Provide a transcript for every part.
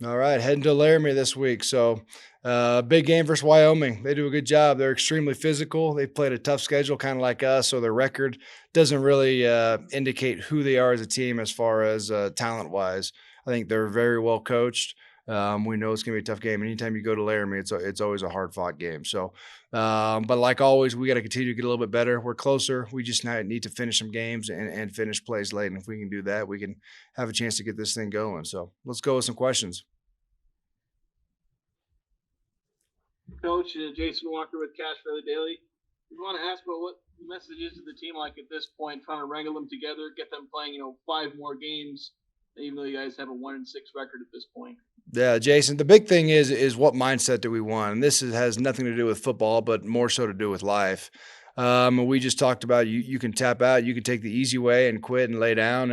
All right, heading to Laramie this week. So, big game versus Wyoming. They do a good job. They're extremely physical. They played a tough schedule, kind of like us. So their record doesn't really indicate who they are as a team as far as talent wise. I think they're very well coached. We know it's going to be a tough game. Anytime you go to Laramie, it's always a hard fought game. So, but like always, we got to continue to get a little bit better. We're closer. We just need to finish some games and finish plays late. And if we can do that, we can have a chance to get this thing going. So let's go with some questions. Coach Jason Walker with Cash for the Daily. We want to ask about what the message is to the team like at this point, trying to wrangle them together, get them playing, 5 more games, even though you guys have a 1-6 record at this point. Yeah, Jason. The big thing is what mindset do we want? And has nothing to do with football, but more so to do with life. We just talked about you can tap out, you can take the easy way and quit and lay down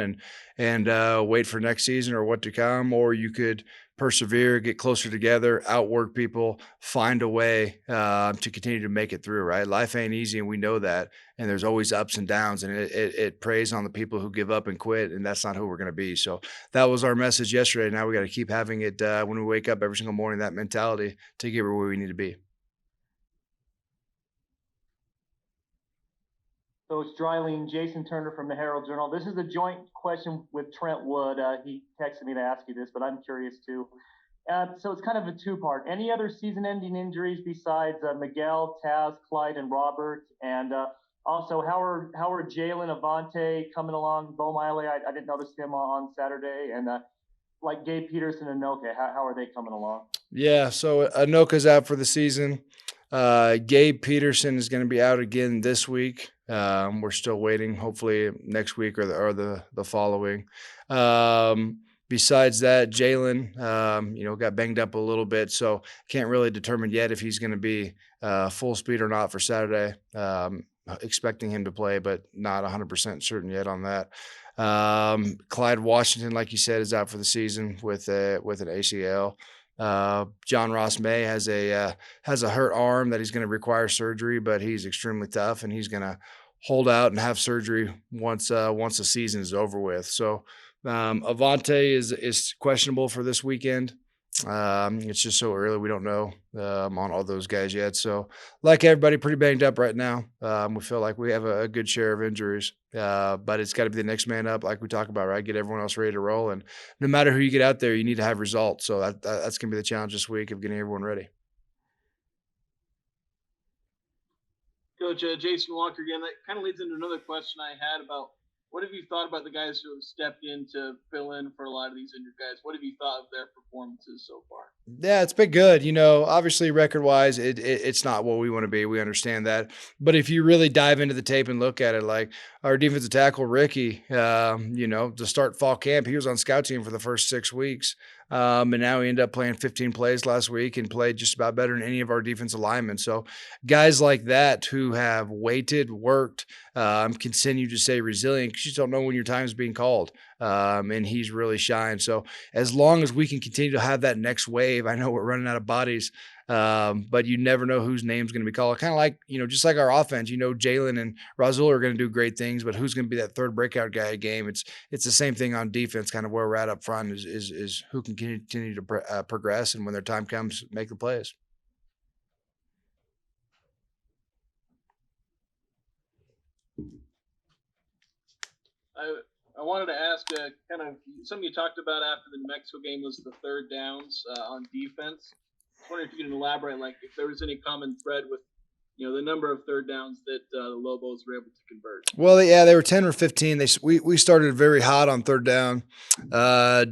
and wait for next season or what to come, or you could persevere, get closer together, outwork people, find a way to continue to make it through. Right, life ain't easy, and we know that. And there's always ups and downs, and it preys on the people who give up and quit, and that's not who we're going to be. So that was our message yesterday. Now we got to keep having it when we wake up every single morning. That mentality to get where we need to be. Coach Dryling, Jason Turner from the Herald Journal. This is a joint question with Trent Wood. He texted me to ask you this, but I'm curious too. So it's kind of a two-part. Any other season-ending injuries besides Miguel, Taz, Clyde, and Robert? And also, how are Jalen, Avante coming along? Bo Miley, I didn't notice him on Saturday, and like Gabe Peterson and Noka, how are they coming along? Yeah, so Anoka's out for the season. Gabe Peterson is going to be out again this week. We're still waiting. Hopefully next week or the following. Besides that, Jalen, got banged up a little bit, so can't really determine yet if he's going to be full speed or not for Saturday. Expecting him to play, but not 100% certain yet on that. Clyde Washington, like you said, is out for the season with an ACL. John Ross May has a hurt arm that he's going to require surgery, but he's extremely tough and he's going to hold out and have surgery once the season is over with. So Avante is questionable for this weekend. It's just so early. We don't know on all those guys yet. So, like everybody, pretty banged up right now. We feel like we have a good share of injuries, but it's got to be the next man up, like we talk about, right? Get everyone else ready to roll. And no matter who you get out there, you need to have results. So that's going to be the challenge this week of getting everyone ready. Coach Jason Walker again. That kind of leads into another question I had about what have you thought about the guys who have stepped in to fill in for a lot of these injured guys? What have you thought of their performances so far? Yeah, it's been good. Obviously record wise, it's not what we want to be. We understand that. But if you really dive into the tape and look at it, like our defensive tackle, Ricky, to start fall camp, he was on scout team for the first 6 weeks. And now he ended up playing 15 plays last week and played just about better than any of our defensive linemen. So guys like that who have waited, worked, continue to stay resilient because you don't know when your time is being called. And he's really shined. So as long as we can continue to have that next wave, I know we're running out of bodies, but you never know whose name's going to be called. Kind of like, just like our offense, Jalen and Razul are going to do great things, but who's going to be that third breakout guy a game? It's the same thing on defense, kind of where we're at up front is who can continue to progress. And when their time comes, make the plays. I wanted to ask kind of something you talked about after the New Mexico game was the third downs on defense. I was wondering if you can elaborate, like if there was any common thread with the number of third downs that the Lobos were able to convert. Well, yeah, they were 10 or 15. We started very hot on third down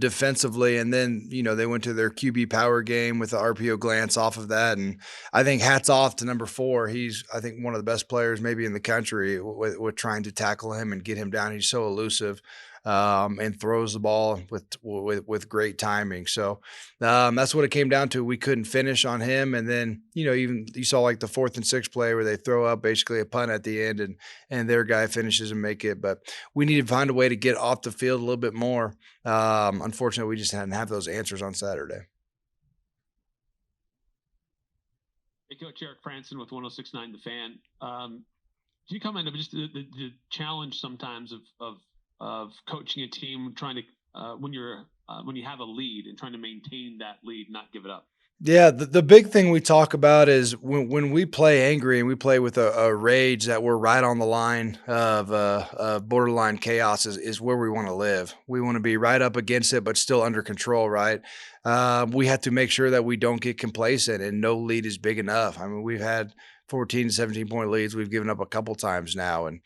defensively, and then they went to their QB power game with the RPO glance off of that, and I think hats off to number 4. He's I think one of the best players maybe in the country with trying to tackle him and get him down. He's so elusive. And throws the ball with great timing. So that's what it came down to. We couldn't finish on him, and then even you saw like the 4th and 6th play where they throw up basically a punt at the end, and their guy finishes and make it. But we need to find a way to get off the field a little bit more. Unfortunately, we just didn't have those answers on Saturday. Hey, Coach Eric Franson with 106.9 The Fan. Can you comment on just the challenge sometimes of coaching a team, trying to when you're when you have a lead and trying to maintain that lead, not give it up? Yeah, the big thing we talk about is when we play angry and we play with a rage that we're right on the line of borderline chaos is where we want to live. We want to be right up against it, but still under control, right? We have to make sure that we don't get complacent and no lead is big enough. I mean, we've had 14 to 17 point leads. We've given up a couple times now. And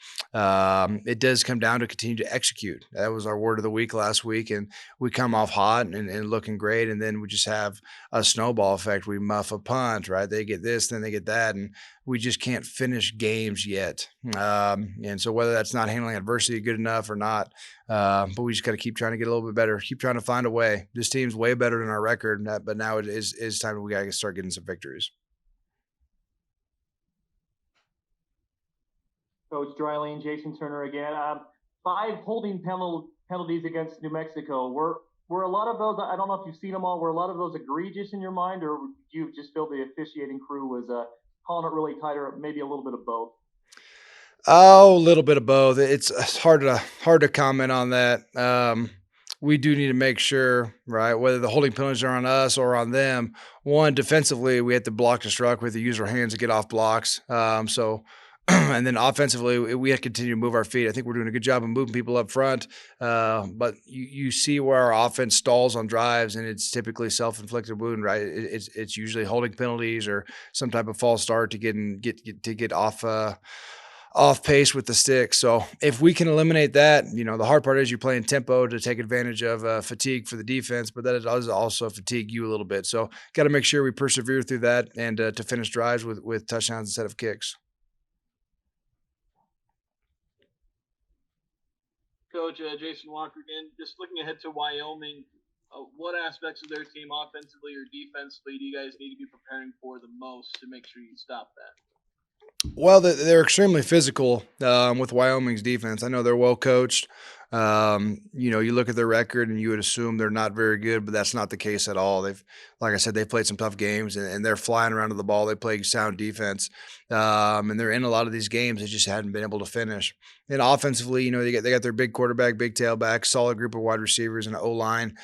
it does come down to continue to execute. That was our word of the week last week. And we come off hot and looking great. And then we just have a snowball effect. We muff a punt, right? They get this, then they get that, and we just can't finish games yet. And so whether that's not handling adversity good enough or not, but we just got to keep trying to get a little bit better, keep trying to find a way. This team's way better than our record, but now it is time we got to start getting some victories. Coach Dryling, Jason Turner again. 5 holding penalties against New Mexico. Were a lot of those, I don't know if you've seen them all, were a lot of those egregious in your mind, or do you just feel the officiating crew was calling it really tight, or maybe a little bit of both? Oh, a little bit of both. It's hard to comment on that. We do need to make sure, right, whether the holding penalties are on us or on them. One, defensively, we have to block the struck. We have to use our hands to get off blocks. And then offensively, we have to continue to move our feet. I think we're doing a good job of moving people up front. But you see where our offense stalls on drives, and it's typically self-inflicted wound, right? It's usually holding penalties or some type of false start to get off pace with the stick. So if we can eliminate that, the hard part is you're playing tempo to take advantage of fatigue for the defense, but that does also fatigue you a little bit. So got to make sure we persevere through that and to finish drives with touchdowns instead of kicks. Coach Jason Walker again. Just looking ahead to Wyoming, what aspects of their team, offensively or defensively, do you guys need to be preparing for the most to make sure you stop that? Well, they're extremely physical with Wyoming's defense. I know they're well coached. You look at their record and you would assume they're not very good, but that's not the case at all. Like I said, they've played some tough games and they're flying around to the ball. They play sound defense, and they're in a lot of these games. They just hadn't been able to finish. And offensively, they got their big quarterback, big tailback, solid group of wide receivers, and an O-line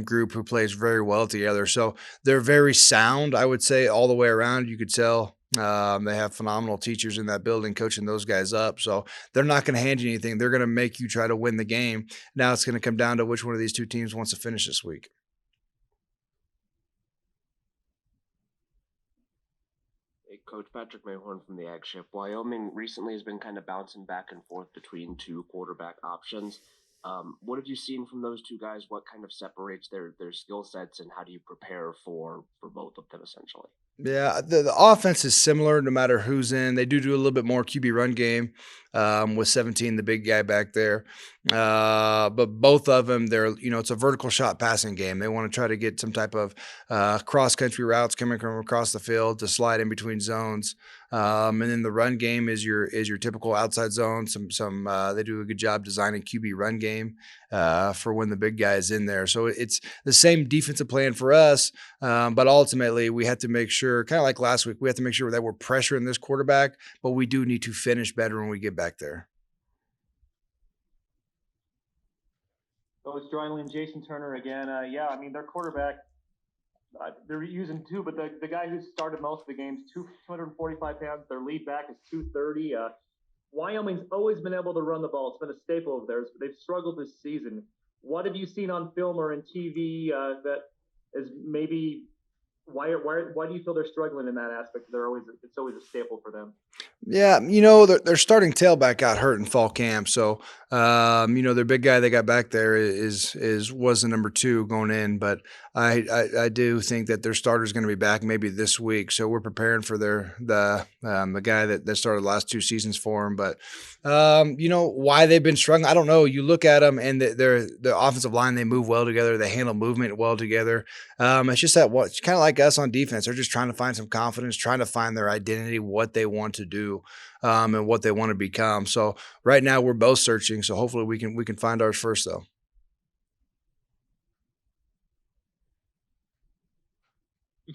group who plays very well together. So they're very sound, I would say, all the way around. You could tell. They have phenomenal teachers in that building coaching those guys up. So they're not going to hand you anything. They're going to make you try to win the game. Now it's going to come down to which one of these two teams wants to finish this week. Hey, Coach Patrick Mayhorn from the Ag Ship. Wyoming recently has been kind of bouncing back and forth between 2 quarterback options. What have you seen from those 2 guys? What kind of separates their skill sets, and how do you prepare for both of them essentially? Yeah, the offense is similar no matter who's in. They do a little bit more QB run game with 17, the big guy back there. But both of them, it's a vertical shot passing game. They want to try to get some type of cross-country routes coming from across the field to slide in between zones. And then the run game is your typical outside zone. They do a good job designing QB run game for when the big guy is in there. So it's the same defensive plan for us, but ultimately we have to make sure, kind of like last week, we have to make sure that we're pressuring this quarterback, but we do need to finish better when we get back there. Coach Dryling, Jason Turner again. Their quarterback, they're using 2, but the guy who started most of the games, 245 pounds. Their lead back is 230. Wyoming's always been able to run the ball. It's been a staple of theirs, but they've struggled this season. What have you seen on film or in TV that is maybe why do you feel they're struggling in that aspect? It's always a staple for them. Yeah, their starting tailback got hurt in fall camp, so their big guy they got back there was the number 2 going in. But I do think that their starter is going to be back maybe this week, so we're preparing for the guy that started the last 2 seasons for them. But why they've been struggling, I don't know. You look at them and their offensive line, they move well together, they handle movement well together. It's just that it's kind of like us on defense. They're just trying to find some confidence, trying to find their identity, what they want to do, and what they want to become. So right now we're both searching. So hopefully we can find ours first, though.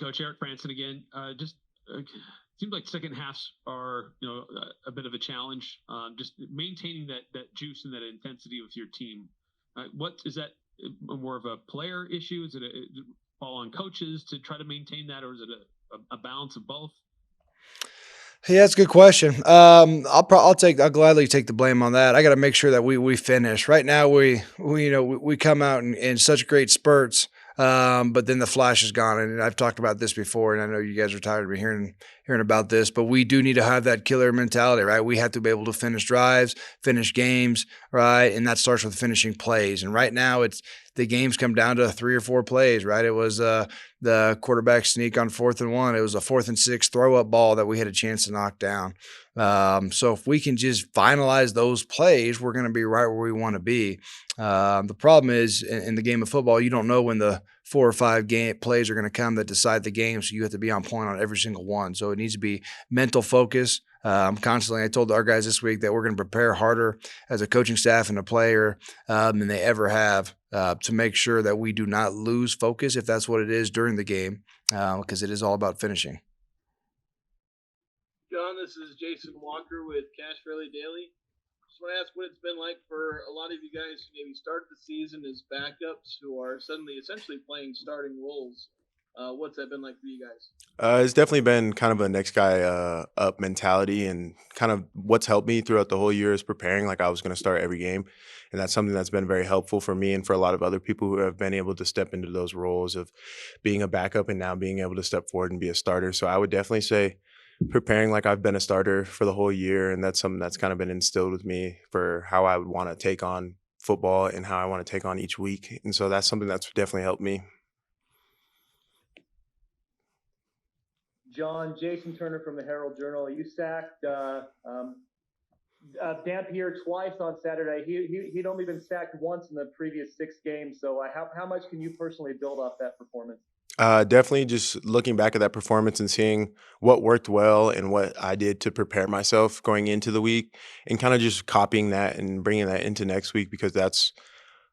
Coach Eric Franson again. Seems like second halves are a bit of a challenge. Just maintaining that juice and that intensity with your team. What is that more of a player issue? Is it fall on coaches to try to maintain that, or is it a balance of both? Yeah, that's a good question. I'll gladly take the blame on that. I got to make sure that we finish. Right now, we come out in such great spurts, but then the flash is gone. And I've talked about this before, and I know you guys are tired of me hearing about this, but we do need to have that killer mentality, right? We have to be able to finish drives, finish games, right? And that starts with finishing plays. And right now, the games come down to 3 or 4 plays, right? It was the quarterback sneak on 4th and 1. It was a 4th and 6 throw up ball that we had a chance to knock down. So if we can just finalize those plays, we're going to be right where we want to be. The problem is in the game of football, you don't know when the 4 or 5 game plays are going to come that decide the game. So you have to be on point on every single one. So it needs to be mental focus. Constantly, I told our guys this week that we're going to prepare harder as a coaching staff and a player than they ever have to make sure that we do not lose focus if that's what it is during the game, because it is all about finishing. John, this is Jason Walker with Cash Fairly Daily. Just want to ask what it's been like for a lot of you guys who maybe started the season as backups who are suddenly essentially playing starting roles. What's that been like for you guys? It's definitely been kind of a next guy up mentality, and kind of what's helped me throughout the whole year is preparing like I was going to start every game. And that's something that's been very helpful for me and for a lot of other people who have been able to step into those roles of being a backup and now being able to step forward and be a starter. So I would definitely say preparing like I've been a starter for the whole year. And that's something that's kind of been instilled with me for how I would want to take on football and how I want to take on each week. And so that's something that's definitely helped me. John, Jason Turner from the Herald Journal. You sacked Dan Pierre twice on Saturday. He'd only been sacked once in the previous 6 games. So how much can you personally build off that performance? Definitely just looking back at that performance and seeing what worked well and what I did to prepare myself going into the week, and kind of just copying that and bringing that into next week, because that's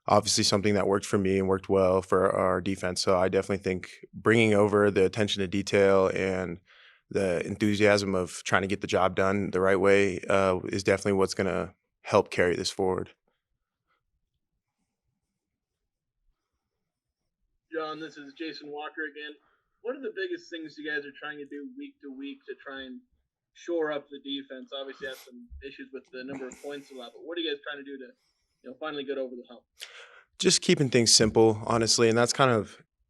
obviously something that worked for me and worked well for our defense. So I definitely think bringing over the attention to detail and the enthusiasm of trying to get the job done the right way is definitely what's going to help carry this forward. John, this is Jason Walker again. What are the biggest things you guys are trying to do week to week to try and shore up the defense? Obviously, have some issues with the number of points allowed, but what are you guys trying to do to finally get over the hump? Just keeping things simple, honestly, and that's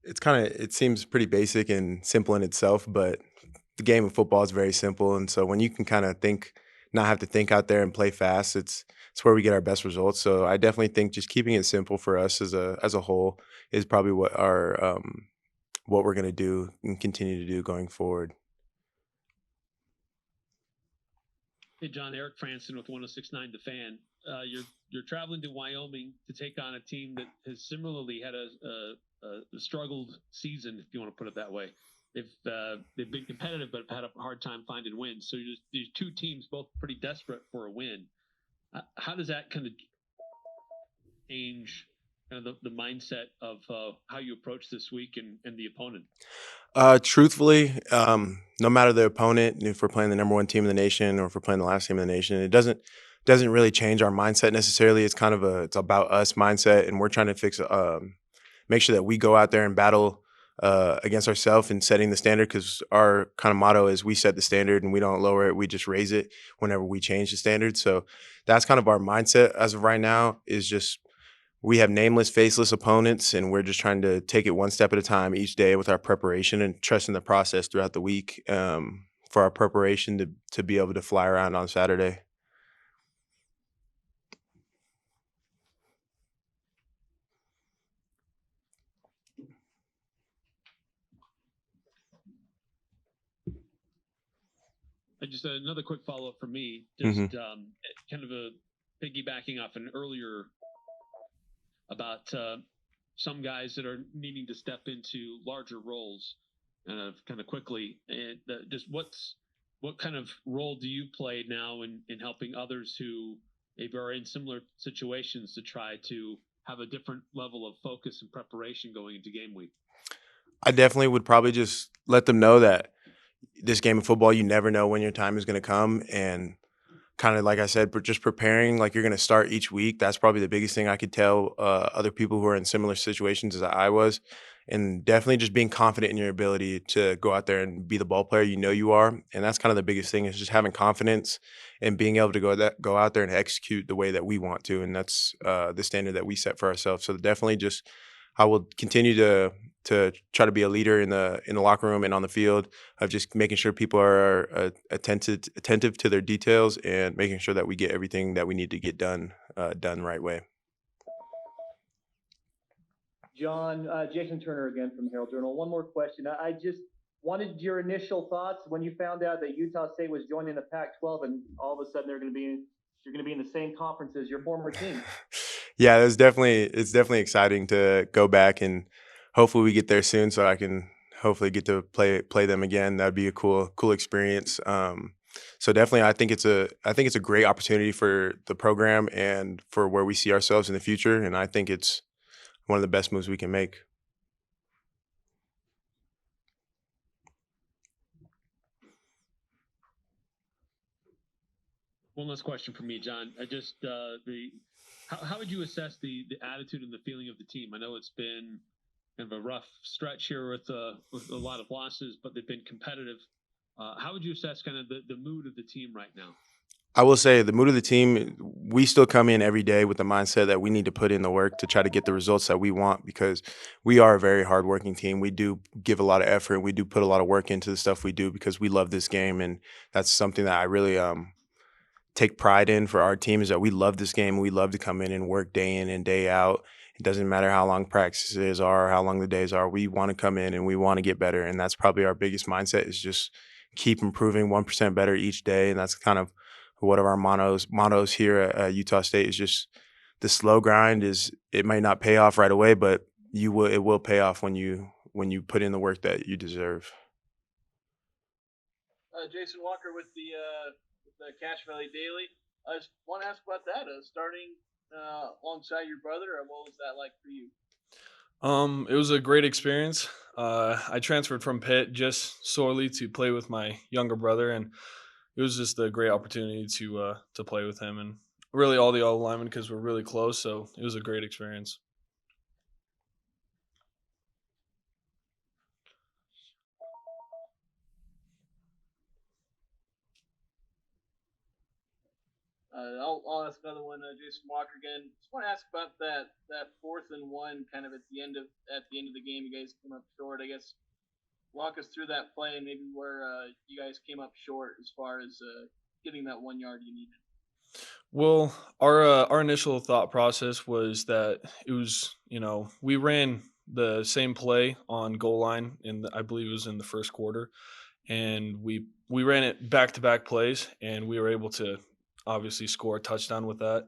it seems pretty basic and simple in itself, but the game of football is very simple, and so when you can kind of not have to think out there and play fast, it's where we get our best results. So I definitely think just keeping it simple for us as a whole is probably what what we're going to do and continue to do going forward. Hey, John, Eric Franson with 106.9 The Fan. You're traveling to Wyoming to take on a team that has similarly had a struggled season, if you want to put it that way. They've been competitive, but have had a hard time finding wins. So these 2 teams both pretty desperate for a win. How does that kind of change kind of the mindset of how you approach this week and the opponent? Truthfully, no matter the opponent, if we're playing the number 1 team in the nation or if we're playing the last team in the nation, it doesn't really change our mindset necessarily. It's kind of it's about us mindset, and we're trying to make sure that we go out there and battle against ourselves and setting the standard, because our kind of motto is we set the standard and we don't lower it, we just raise it whenever we change the standard. So that's kind of our mindset as of right now, is just we have nameless, faceless opponents, and we're just trying to take it one step at a time each day with our preparation and trusting the process throughout the week for our preparation to be able to fly around on Saturday. Just another quick follow-up for me, just kind of piggybacking off an earlier about some guys that are needing to step into larger roles kind of quickly. And just what kind of role do you play now in helping others who maybe are in similar situations to try to have a different level of focus and preparation going into game week? I definitely would probably just let them know that this game of football, you never know when your time is going to come, and kind of like I said, but just preparing like you're going to start each week. That's probably the biggest thing I could tell other people who are in similar situations as I was. And definitely just being confident in your ability to go out there and be the ball player you know you are. And that's kind of the biggest thing is just having confidence and being able to go out there and execute the way that we want to. And that's the standard that we set for ourselves. So definitely just I will continue to try to be a leader in the locker room and on the field of just making sure people are attentive to their details and making sure that we get everything that we need to get done done right way. John, Jason Turner again from Herald Journal. One more question. I just wanted your initial thoughts when you found out that Utah State was joining the Pac-12, and all of a sudden you're going to be in the same conference as your former team. Yeah, it's definitely exciting to go back and hopefully we get there soon so I can hopefully get to play them again. That'd be a cool experience. So definitely I think it's a great opportunity for the program and for where we see ourselves in the future. And I think it's one of the best moves we can make. One last question for me, John. I just how would you assess the attitude and the feeling of the team? I know it's been kind of a rough stretch here with a lot of losses, but they've been competitive. How would you assess kind of the mood of the team right now? I will say the mood of the team, we still come in every day with the mindset that we need to put in the work to try to get the results that we want because we are a very hardworking team. We do give a lot of effort. We do put a lot of work into the stuff we do because we love this game. And that's something that I really take pride in for our team is that we love this game. We love to come in and work day in and day out. It doesn't matter how long practices are or how long the days are. We want to come in and we want to get better. And that's probably our biggest mindset is just keep improving 1% better each day. And that's kind of one of our mottos here at Utah State is just the slow grind is it might not pay off right away, but it will pay off when you put in the work that you deserve. Jason Walker with the Cache Valley Daily. I just want to ask about that. Starting alongside your brother, what was that like for you? It was a great experience. I transferred from Pitt just solely to play with my younger brother, and it was just a great opportunity to play with him and really all the other linemen because we're really close. So it was a great experience. I'll ask another one, Jason Walker again. Just want to ask about that 4th and 1, kind of at the end of the game. You guys came up short. I guess walk us through that play and maybe where you guys came up short as far as getting that 1 yard you needed. Well, our initial thought process was that it was we ran the same play on goal line I believe it was in the first quarter, and we ran it back to back plays, and we were able to obviously score a touchdown with that,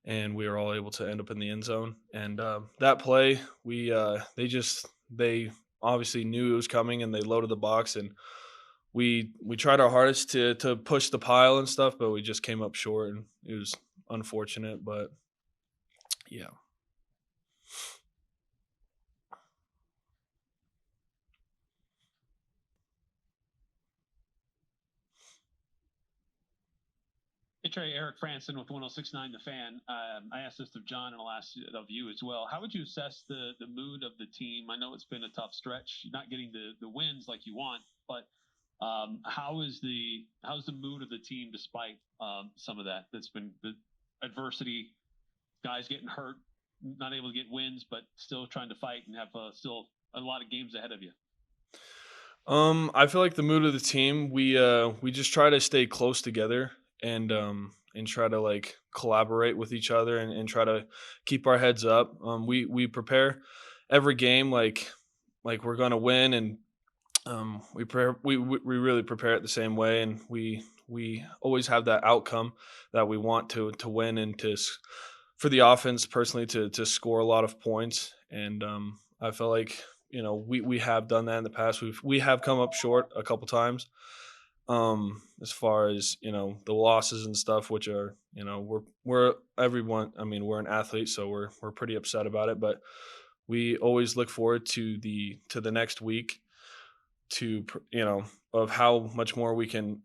and we were all able to end up in the end zone. And that play, they obviously knew it was coming, and they loaded the box, and we tried our hardest to push the pile and stuff, but we just came up short, and it was unfortunate, but yeah. Hey Trey, Eric Franson with 106.9 The Fan. I asked this of John and I'll ask it of you as well. How would you assess the mood of the team? I know it's been a tough stretch. You're not getting the wins like you want, but how's the mood of the team despite some of that? That's been the adversity, guys getting hurt, not able to get wins, but still trying to fight and have still a lot of games ahead of you. I feel like the mood of the team, we just try to stay close together and try to like collaborate with each other and try to keep our heads up. We prepare every game like we're gonna win, and we really prepare it the same way, and we always have that outcome that we want to win and for the offense personally to score a lot of points. And I feel like we have done that in the past. We have come up short a couple times. As far as the losses and stuff, which are we're everyone. I mean, we're an athlete, so we're pretty upset about it. But we always look forward to the next week, of how much more we can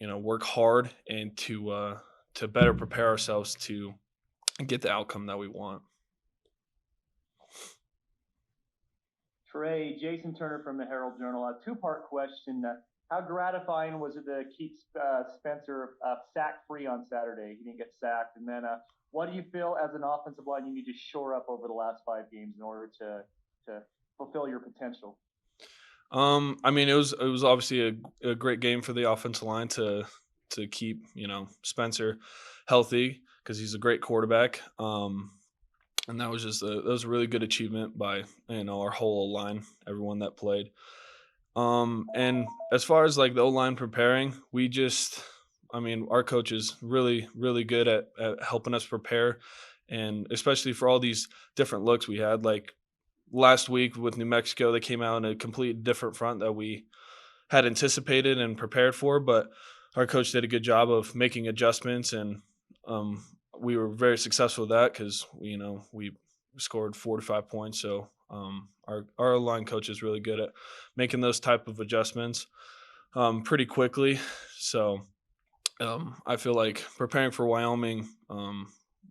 work hard and to better prepare ourselves to get the outcome that we want. Trey, Jason Turner from the Herald Journal. A two-part question. How gratifying was it to keep Spencer sack-free on Saturday? He didn't get sacked. And then what do you feel as an offensive line you need to shore up over the last 5 games in order to fulfill your potential? I mean, it was obviously a great game for the offensive line to keep Spencer healthy because he's a great quarterback. And that was just that was a really good achievement by our whole line, everyone that played. And as far as like the O line preparing, our coach is really really good at helping us prepare, and especially for all these different looks we had. Like last week with New Mexico, they came out in a complete different front that we had anticipated and prepared for, but our coach did a good job of making adjustments, and we were very successful with that because we scored 4 to 5 points. So our line coach is really good at making those type of adjustments pretty quickly. So I feel like preparing for Wyoming,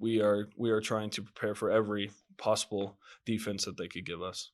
we are trying to prepare for every possible defense that they could give us.